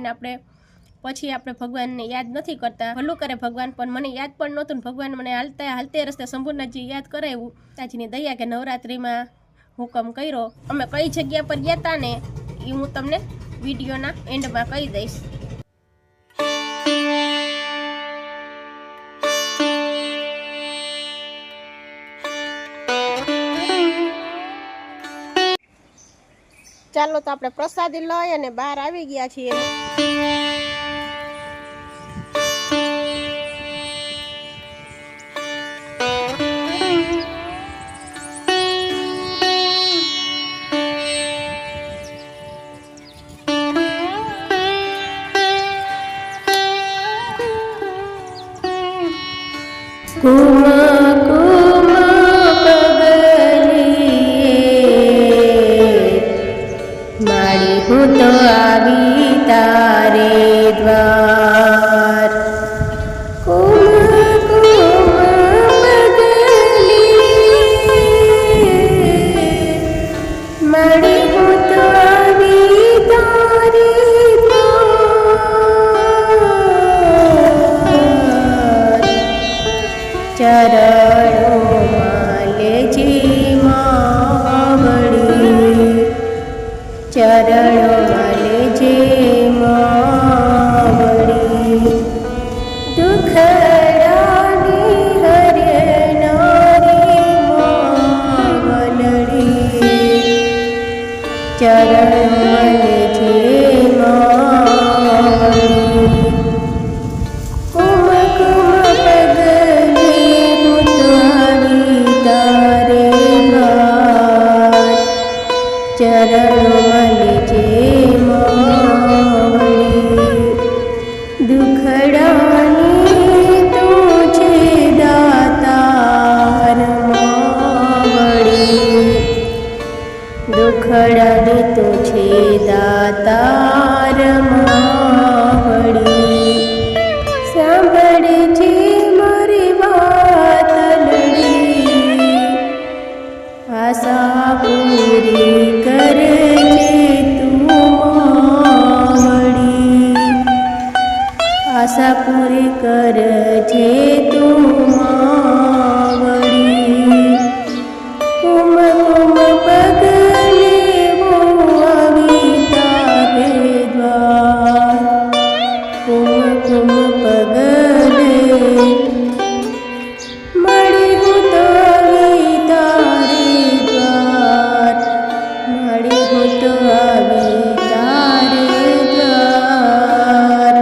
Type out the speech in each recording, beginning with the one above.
કરીને પછી આપણે ભગવાનને યાદ નથી કરતા। ભલું કરે ભગવાન, પણ મને યાદ પણ નહોતું। ભગવાન મને હાલતે રસ્તે શંભુનાથજી યાદ કરાવ્યું। તાજીની દયા કે નવરાત્રિમાં હુકમ કર્યો। અમે કઈ જગ્યા પર ગયા હતા ને એ હું તમને વિડીયોના એન્ડમાં કહી દઈશ। ચાલો તો આપણે પ્રસાદી લઈ અને બહાર આવી ગયા છીએ। હું તો આવી તારે દ્વાર, મારી હું તો આવી તારે દ્વાર, ચરણોમાં લેજે માવડી, ચરણોમાં લેજે માવડી, દુખડાની હરનારી માવલડી, ચરણોમાં લેજે માવડી, કુમ કુમ પગલે હું તો આવી તારે દ્વાર, ચરણોમાં લેજે માવડી, દુખડાની તું છે દાતાર માવડી, દુખડાની તું છે દાતાર માવડી, સાંભળજે મારી વાત લડી, આશા પૂરી કરજે તું માવડી, આશા પૂરી કરજે તું માવડી, કુમ કુમ પગલે હું આવી તારે દ્વાર, કુમ કુમ પગલે મળી હું તો આવી તારે દ્વાર, મળી હું તો આવી તારે દ્વાર।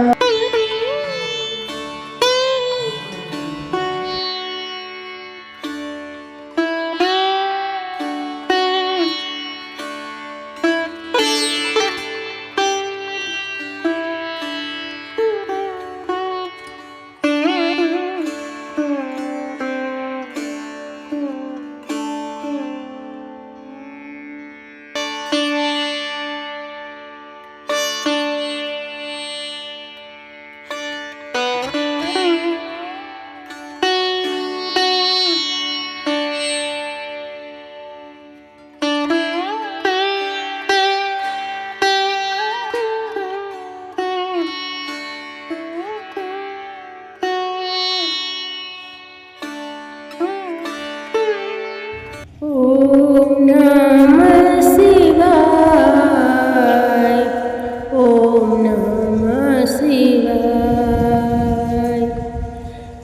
ઓમ નમઃ શિવાય, ઓમ નમઃ શિવાય,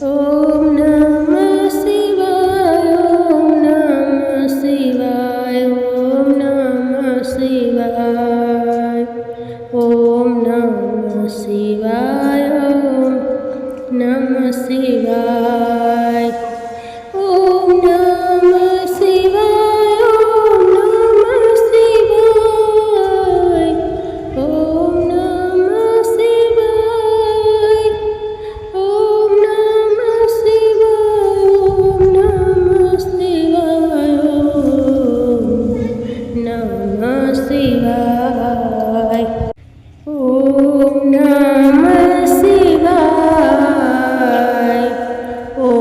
ઓમ નમઃ શિવાય, ઓમ નમઃ શિવાય, ઓમ નમઃ શિવાય, ઓમ નમઃ શિવાય, ઓમ નમઃ શિવાય, ઓમ નમઃ ઓમ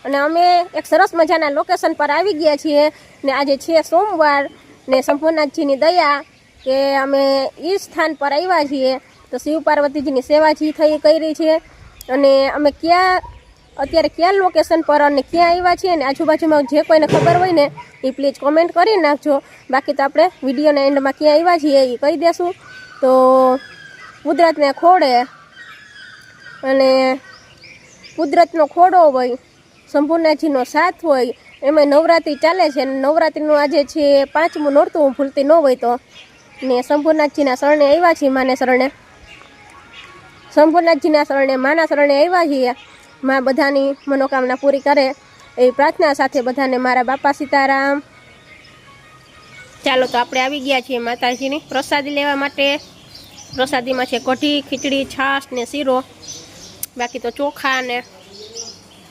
અને અમે એક સરસ મજાના લોકેશન પર આવી ગયા છીએ ને આજે છે સોમવાર ને સંપૂર્ણનાથજીની દયા કે અમે એ સ્થાન પર આવ્યા છીએ તો શિવ પાર્વતીજીની સેવા જે થઈ કરી છે અને અમે અત્યારે ક્યાં લોકેશન પર અને ક્યાં આવ્યા છીએ ને આજુબાજુમાં જે કોઈને ખબર હોય ને એ પ્લીઝ કોમેન્ટ કરી નાખજો. બાકી તો આપણે વિડીયોના એન્ડમાં ક્યાં આવ્યા છીએ એ કહી દેશું. તો કુદરતને ખોડે અને કુદરતનો ખોડો હોય, સંપૂર્ણજીનો સાથ હોય, એમાં નવરાત્રિ ચાલે છે અને નવરાત્રિનું આજે છે 5મું નોરતું, હું ભૂલતી ન હોય તો. ને સંપૂર્ણજીના શરણે આવ્યા છીએ, માને શરણે, સંપૂર્ણજીના શરણે, માના શરણે આવ્યા છીએ. માં બધાની મનોકામના પૂરી કરે એવી પ્રાર્થના સાથે બધાને મારા બાપા સીતારામ. ચાલો તો આપણે આવી ગયા છીએ માતાજીની પ્રસાદી લેવા માટે. પ્રસાદીમાં છે કઢી, ખીચડી, છાશ ને શીરો, બાકી તો ચોખા ને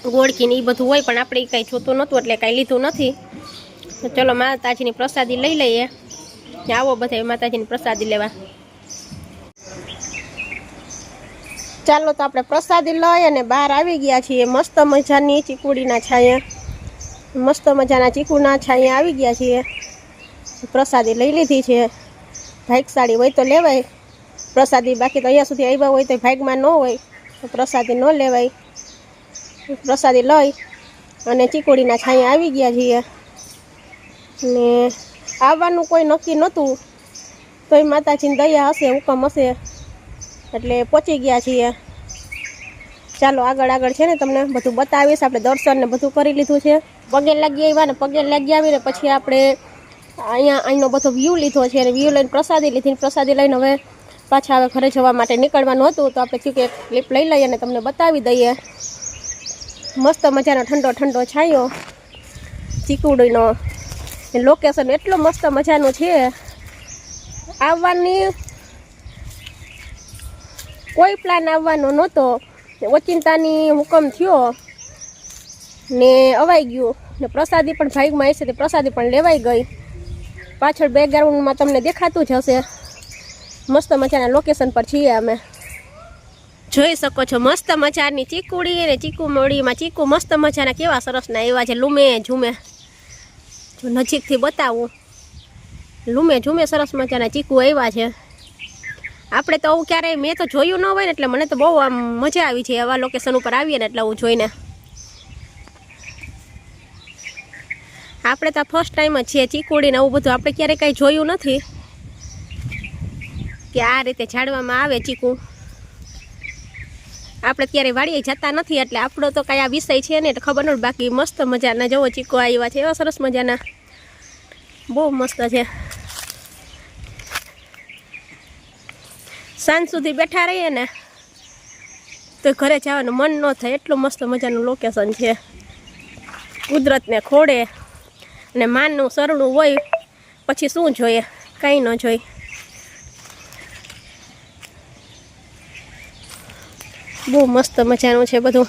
ગોળકી ને એ બધું હોય, પણ આપણે કંઈ જોતું નહોતું એટલે કાંઈ લીધું નથી. તો ચલો માતાજીની પ્રસાદી લઈ લઈએ. આવો બધા માતાજીની પ્રસાદી લેવા. ચાલો તો આપણે પ્રસાદી લઈ અને બહાર આવી ગયા છીએ. મસ્ત મજાની ચીકુડીના છાંયા, મસ્ત મજાના ચીકુના છાંયા આવી ગયા છીએ. પ્રસાદી લઈ લીધી છે. ભાગશાળી હોય તો લેવાય પ્રસાદી, બાકી તો અહીંયા સુધી આવ્યા હોય તો ભાગમાં ન હોય તો પ્રસાદી ન લેવાય. પ્રસાદી લઈ અને ચીકુડીના છાંયા આવી ગયા છીએ. ને આવવાનું કોઈ નક્કી નહોતું, તોય માતાજીની દયા હશે, હુકમ હશે એટલે પહોંચી ગયા છીએ. ચાલો આગળ છે ને તમને બધું બતાવીશ. આપણે દર્શન ને બધું કરી લીધું છે, પગે લાગી આવ્યા ને પગે લાગી આવીને પછી આપણે અહીંનો બધો વ્યૂ લીધો છે અને વ્યૂ લઈને પ્રસાદી લીધી. પ્રસાદી લઈને હવે પાછા હવે ઘરે જવા માટે નીકળવાનું હતું તો આપણે થયું કે ક્લિપ લઈ લઈએ અને તમને બતાવી દઈએ. મસ્ત મજાનો ઠંડો ઠંડો છાંયો ચીકુડીનો. લોકેશન એટલો મસ્ત મજાનું છે, આવવાની કોઈ પ્લાન આવવાનો નહોતો, ઓચિંતાની હુકમ થયો ને અવાઈ ગયું ને પ્રસાદી પણ ભાગમાં આવી છે તે પ્રસાદી પણ લેવાઈ ગઈ. પાછળ બેકગ્રાઉન્ડમાં તમને દેખાતું જ હશે. મસ્ત મજાના લોકેશન પર છીએ અમે, જોઈ શકો છો. મસ્ત મજાની ચીકુડી ને ચીકુ મોડીમાં ચીકુ મસ્ત મજાના કેવા સરસના એવા છે, લૂમે ઝૂમે. જો નજીકથી બતાવું, લૂમે ઝૂમે સરસ મજાના ચીકુ આવ્યા છે. આપણે તો આવું ક્યારેય મેં તો જોયું ન હોય ને એટલે મને તો બહુ આમ મજા આવી છે આવા લોકેશન ઉપર આવીએ ને એટલે હું જોઈને. આપણે તો ફર્સ્ટ ટાઈમ જ છીએ ચીકુડીને આવું બધું આપણે ક્યારેય કાંઈ જોયું નથી કે આ રીતે ઝાડવામાં આવે ચીકુ. આપણે ક્યારેય વાડીએ જતા નથી એટલે આપણો તો કાંઈ આ વિષય છે ને એટલે ખબર નથી. બાકી મસ્ત મજાના જવો ચીકુ આવ્યા છે, એવા સરસ મજાના, બહુ મસ્ત છે. સાંજ સુધી બેઠા રહીએ ને તો ઘરે જવાનું મન ન થાય, એટલું મસ્ત મજાનું લોકેશન છે. કુદરતને ખોડે અને માનનું સરણું હોય પછી શું જોઈએ, કંઈ ન જોઈ. બહુ મસ્ત મજાનું છે બધું,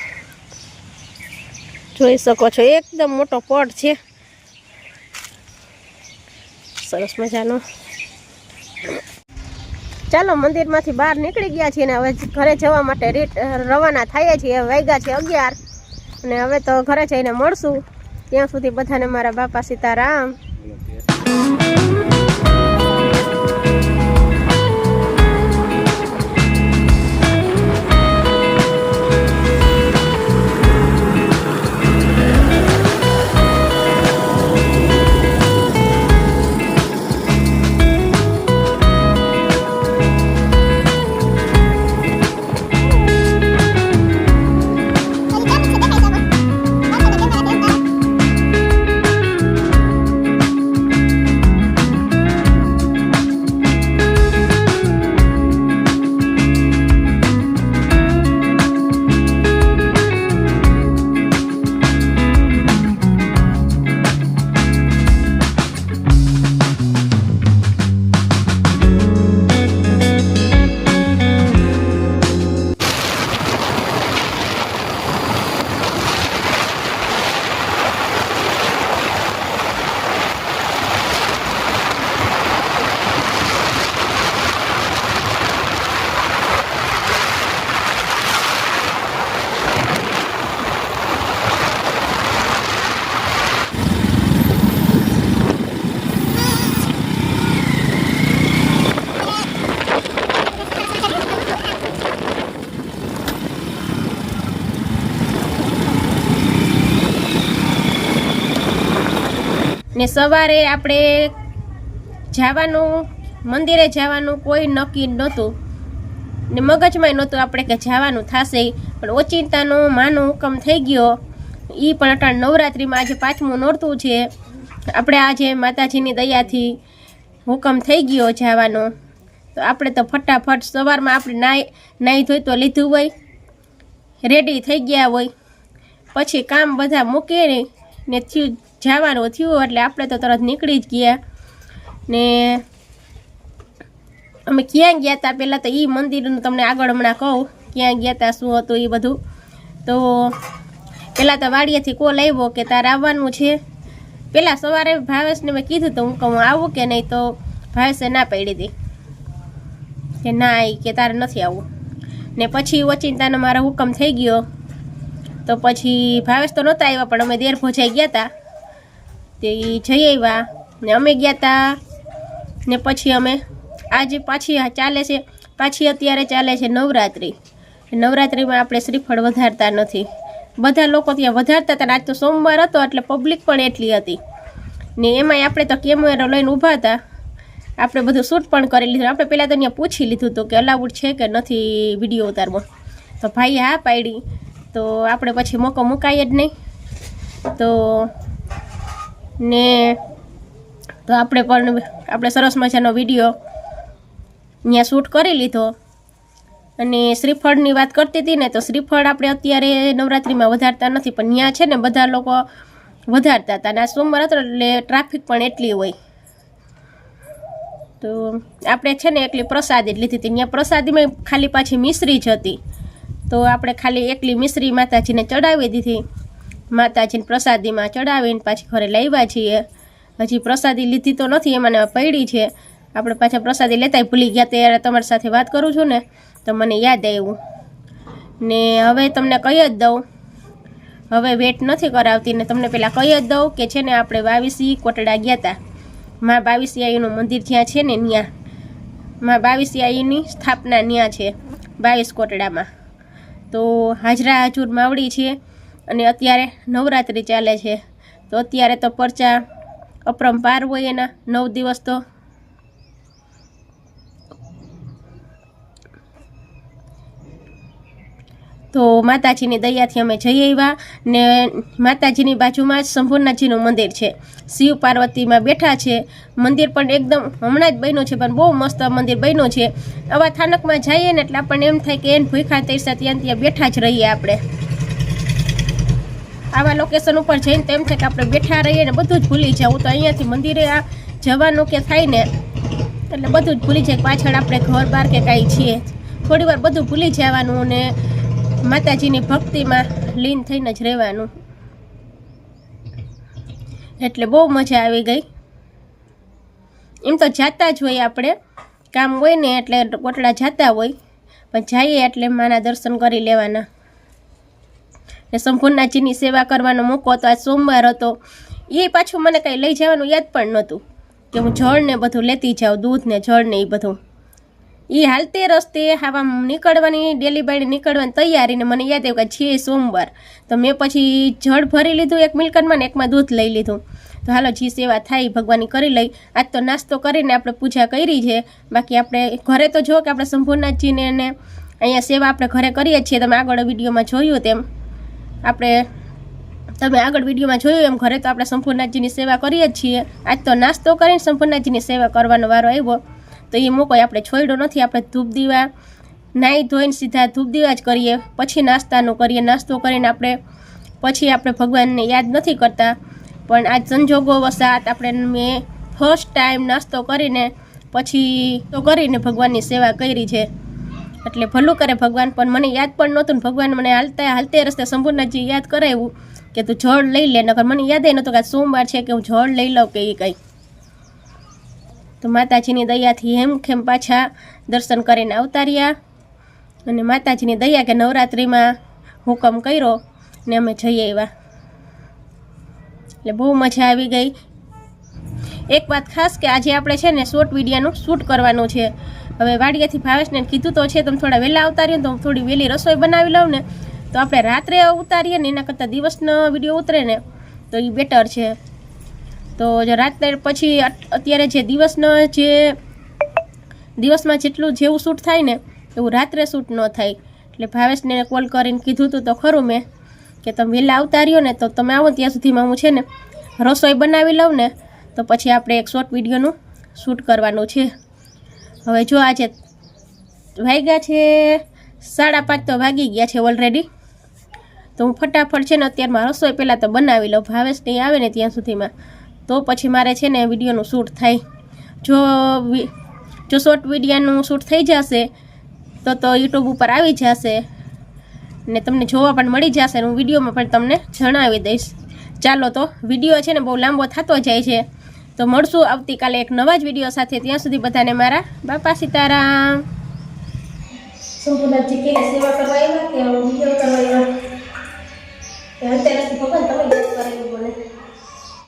જોઈ શકો છો. એકદમ મોટો પડ છે, સરસ મજાનો. ચાલો મંદિરમાંથી બહાર નીકળી ગયા છીએ ને હવે ઘરે જવા માટે રવાના થઈએ છીએ. વાગ્યા છે 11 અને હવે તો ઘરે જઈને મળશું. ત્યાં સુધી બધાને મારા બાપા સીતારામ. ને સવારે આપણે જવાનું મંદિરે જવાનું કોઈ નક્કી નહોતું ને મગજમાં નહોતું આપણે કે જવાનું થશે, પણ ઓચિંતાનો માનો હુકમ થઈ ગયો. એ પણ અટાણ નવરાત્રિમાં આજે 5મું નોરતું છે. આપણે આજે માતાજીની દયાથી હુકમ થઈ ગયો જવાનો. તો આપણે તો ફટાફટ સવારમાં આપણે નાહી ધોઈ તો લીધું હોય, રેડી થઈ ગયા હોય, પછી કામ બધા મૂકીને ને જવાનું થયું એટલે આપણે તો તરત નીકળી જ ગયા. ને અમે ક્યાં ગયા હતા પહેલાં તો એ મંદિરનું તમને આગળ હમણાં કહું ક્યાં ગયા હતા, શું હતું એ બધું. તો પહેલાં તો વાડીએથી કોલ આવ્યો કે તારે આવવાનું છે. પહેલાં સવારે ભાવેશને મેં કીધું તો હું કહું આવું કે નહીં, તો ભાવેશે ના પાડી હતી કે ના કે તારે નથી આવવું. ને પછી ઓચિંતાનો મારો હુકમ થઈ ગયો. તો પછી ભાવેશ તો નહોતા આવ્યા, પણ અમે દેર ભોજાઈ ગયા હતા તે જઈ આવ્યા ને અમે ગયા હતા. ને પછી અમે આજે પાછી ચાલે છે, પાછી અત્યારે ચાલે છે નવરાત્રિ. નવરાત્રિમાં આપણે શ્રીફળ વધારતા નથી, બધા લોકો ત્યાં વધારતા હતા. આજ તો સોમવાર હતો એટલે પબ્લિક પણ એટલી હતી ને એમાંય આપણે તો કેમેરો લઈને ઊભા હતા. આપણે બધું શૂટ પણ કરી લીધું. આપણે પહેલાં તો ત્યાં પૂછી લીધું હતું કે અલાઉડ છે કે નથી વિડીયો ઉતારવો, તો ભાઈએ હા પાડી. તો આપણે પછી મોકો મુકાય જ નહીં. તો ને તો આપણે સરસ મજાનો વિડીયો ત્યાં શૂટ કરી લીધો. અને શ્રીફળની વાત કરતી હતી ને, તો શ્રીફળ આપણે અત્યારે નવરાત્રિમાં વધારતા નથી, પણ ત્યાં છે ને બધા લોકો વધારતા હતા. અને આ સોમવાર હતો એટલે ટ્રાફિક પણ એટલી હોય. તો આપણે છે ને એકલી પ્રસાદી જ લીધી હતી. ત્યાં પ્રસાદીમાં ખાલી પાછી મિશ્રી જ હતી, તો આપણે ખાલી એકલી મિશ્રી માતાજીને ચડાવી દીધી. માતાજીને પ્રસાદીમાં ચડાવીને પાછી ઘરે લાવ્યા છીએ. હજી પ્રસાદી લીધી તો નથી, એમાં પડી છે. આપણે પાછા પ્રસાદી લેતાય ભૂલી ગયા. ત્યારે તમારી સાથે વાત કરું છું ને તો મને યાદ આવ્યું. ને હવે તમને કહી જ દઉં, હવે વેટ નથી કરાવતી ને તમને પહેલાં કહી જ દઉં કે છે ને આપણે 22 કોટડા ગયા હતા. માં 22 આઈનું મંદિર જ્યાં છે ને ત્યાં માં 22 આઈની સ્થાપના ત્યાં છે 22 કોટડામાં. તો હાજરા હજુર માવડી છે અને અત્યારે નવરાત્રિ ચાલે છે. તો અત્યારે તો પરચા અપરંપાર હોય એના 9 દિવસ. તો માતાજીની દયાથી અમે જઈ આવ્યા. ને માતાજીની બાજુમાં જ સંપૂર્ણજીનું મંદિર છે. શિવ પાર્વતીમાં બેઠા છે. મંદિર પણ એકદમ હમણાં જ બન્યું છે, પણ બહુ મસ્ત મંદિર બન્યું છે. આવા થાનકમાં જઈએ ને એટલે આપણને એમ થાય કે એને ભૂખા તૈસા ત્યાં બેઠા જ રહીએ. આપણે આવા લોકેશન ઉપર જઈને તો એમ થાય કે આપણે બેઠા રહીએ ને બધું જ ભૂલી જાવ. તો અહીંયાથી મંદિરે જવાનું કે થાય ને એટલે બધું જ ભૂલી જાય. પાછળ આપણે ઘર બાર કે કાંઈ છીએ, થોડી વાર બધું ભૂલી જવાનું ને માતાજીની ભક્તિમાં લીન થઈને જ રહેવાનું. એટલે બહુ મજા આવી ગઈ. એમ તો જાતા જ હોય, આપણે કામ હોય ને એટલે કોટડા જાતા હોય, પણ જઈએ એટલે માના દર્શન કરી લેવાના. ને સંપૂર્ણાજીની સેવા કરવાનો મોકો હતો. આજ સોમવાર હતો. એ પાછું મને કંઈ લઈ જવાનું યાદ પણ નહોતું કે હું જળ ને બધું લેતી જાઉં, દૂધ ને જળ ને એ બધું. એ હાલતે રસ્તે આવા નીકળવાની ડેલી બાયડી નીકળવાની તૈયારીને મને યાદ આવ્યું કે છે સોમવાર. તો મેં પછી જળ ભરી લીધું એક મિલકતમાં ને એકમાં દૂધ લઈ લીધું. તો હાલો જી સેવા થાય ભગવાનની કરી લઈ. આજ તો નાસ્તો કરીને આપણે પૂજા કરી છે. બાકી આપણે ઘરે તો જો કે આપણે સંપૂર્ણજીને ને અહીંયા સેવા આપણે ઘરે કરીએ છીએ. તમે આગળ વિડીયોમાં જોયું તેમ તમે આગળ વિડીયોમાં જોયું એમ ઘરે તો આપણે સંપૂર્ણજીની સેવા કરીએ જ છીએ. આજ તો નાસ્તો કરીને સંપૂર્ણજીની સેવા કરવાનો વારો આવ્યો. તો એ મોકો આપણે છોડ્યો નથી. આપણે ધૂપ દીવા નાહી ધોઈને સીધા ધૂપ દીવા જ કરીએ, પછી નાસ્તાનું કરીએ. નાસ્તો કરીને પછી આપણે ભગવાનને યાદ નથી કરતા. પણ આજ સંજોગો વસાત મેં ફર્સ્ટ ટાઈમ નાસ્તો કરીને પછી તો કરીને ભગવાનની સેવા કરી છે. એટલે ભલું કરે ભગવાન. પણ મને યાદ પણ નહોતું ને ભગવાન મને હાલતે રસ્તે સંપૂર્ણજી યાદ કરાવ્યું કે તું જળ લઈ લે. નકર મને યાદ નહોતું કે સોમવાર છે કે હું જળ લઈ લઉં કે એ કંઈ. તો માતાજીની દયાથી હેમખેમ પાછા દર્શન કરીને આવતા રહ્યા. અને માતાજીની દયા કે નવરાત્રિમાં હુકમ કર્યો ને અમે જઈ આવ્યા. એટલે બહુ મજા આવી ગઈ. એક વાત ખાસ કે આજે આપણે છે ને શોર્ટ વિડીયોનું શૂટ કરવાનું છે. હવે વાડિયાથી ભાવેશને કીધું તો છે તમે થોડા વહેલા ઉતારીએ તો હું થોડી વહેલી રસોઈ બનાવી લઉં ને, તો આપણે રાત્રે ઉતારીએ ને એના કરતાં દિવસનો વિડીયો ઉતરે ને તો એ બેટર છે. તો જો રાત્રે પછી અત્યારે જે દિવસમાં જેટલું જેવું શૂટ થાય ને એવું રાત્રે શૂટ ન થાય. એટલે ભાવેશને કોલ કરીને કીધું હતું તો ખરું મેં કે તમે વહેલા આવતા રહ્યો ને તો તમે આવો ત્યાં સુધીમાં હું છે ને રસોઈ બનાવી લઉં ને તો પછી આપણે એક શોર્ટ વિડીયોનું શૂટ કરવાનું છે. હવે જો આજે વાગ્યા છે 5:30 તો વાગી ગયા છે ઓલરેડી. તો હું ફટાફટ છે ને અત્યારમાં રસોઈ પહેલાં તો બનાવી લઉં, ભાવેશ નહીં આવે ને ત્યાં સુધીમાં, તો પછી મારે છે ને વિડીયોનું શૂટ થાય. જો શોર્ટ વિડીયોનું શૂટ થઈ જશે તો યુટ્યુબ ઉપર આવી જશે ને તમને જોવા પણ મળી જશે ને હું વિડીયોમાં પણ તમને જણાવી દઈશ. ચાલો તો વિડીયો છે ને બહુ લાંબો થતો જાય છે, તો મળશું આવતીકાલે એક નવા જ વિડીયો સાથે. ત્યાં સુધી બધાને મારા બાપા સીતારામ. સંપૂર્ણ જગ્યાએ સેવા કરવા આવ્યા કે વિડીયો કરવા આવ્યા?